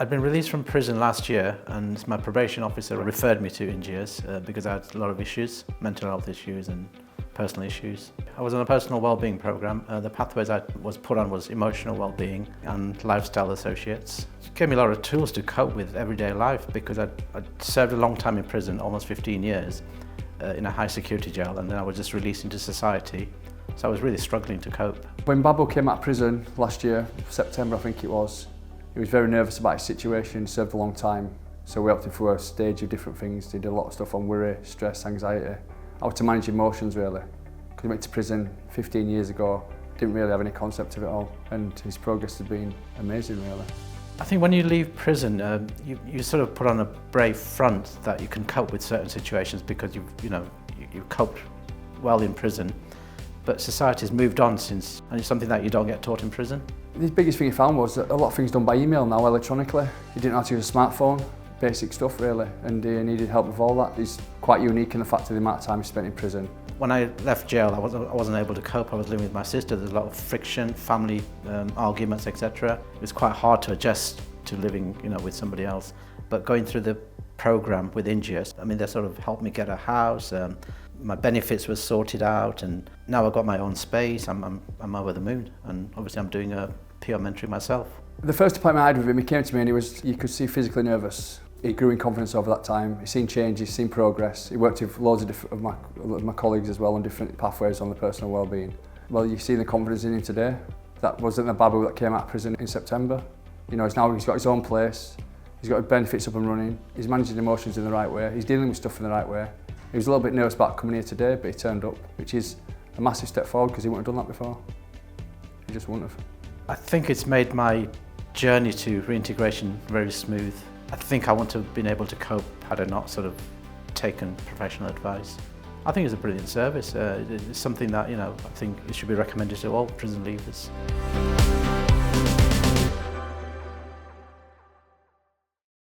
I'd been released from prison last year and my probation officer referred me to Ingeus because I had a lot of issues, mental health issues and personal issues. I was on a personal wellbeing program. The pathways I was put on was emotional wellbeing and lifestyle associates. It gave me a lot of tools to cope with everyday life because I'd served a long time in prison, almost 15 years, in a high security jail, and then I was just released into society. So I was really struggling to cope. When Babu came out of prison last year, September I think it was, he was very nervous about his situation, served a long time. So we helped him through a stage of different things, did a lot of stuff on worry, stress, anxiety. How to manage emotions really. Because he went to prison 15 years ago, didn't really have any concept of it all, and his progress has been amazing really. I think when you leave prison, you sort of put on a brave front that you can cope with certain situations because you coped well in prison. But society's moved on since, and it's something that you don't get taught in prison. The biggest thing he found was that a lot of things done by email now electronically. He didn't know how to use a smartphone, basic stuff really, and he needed help with all that. He's quite unique in the fact of the amount of time he spent in prison. When I left jail, I wasn't able to cope. I was living with my sister. There's a lot of friction, family arguments, etc. It was quite hard to adjust to living, with somebody else. But going through the program with Ingeus, they sort of helped me get a house. My benefits were sorted out, and now I've got my own space. I'm over the moon, and obviously I'm doing a peer mentoring myself. The first appointment I had with him, he came to me and you could see physically nervous. He grew in confidence over that time. He's seen change, he's seen progress. He worked with loads of my colleagues as well on different pathways on the personal wellbeing. Well, you've seen the confidence in him today. That wasn't the Babu that came out of prison in September. He's got his own place. He's got benefits up and running. He's managing emotions in the right way. He's dealing with stuff in the right way. He was a little bit nervous about coming here today, but he turned up, which is a massive step forward because he wouldn't have done that before. He just wouldn't have. I think it's made my journey to reintegration very smooth. I think I wouldn't have been able to cope had I not sort of taken professional advice. I think it's a brilliant service. It's something that, I think it should be recommended to all prison leavers.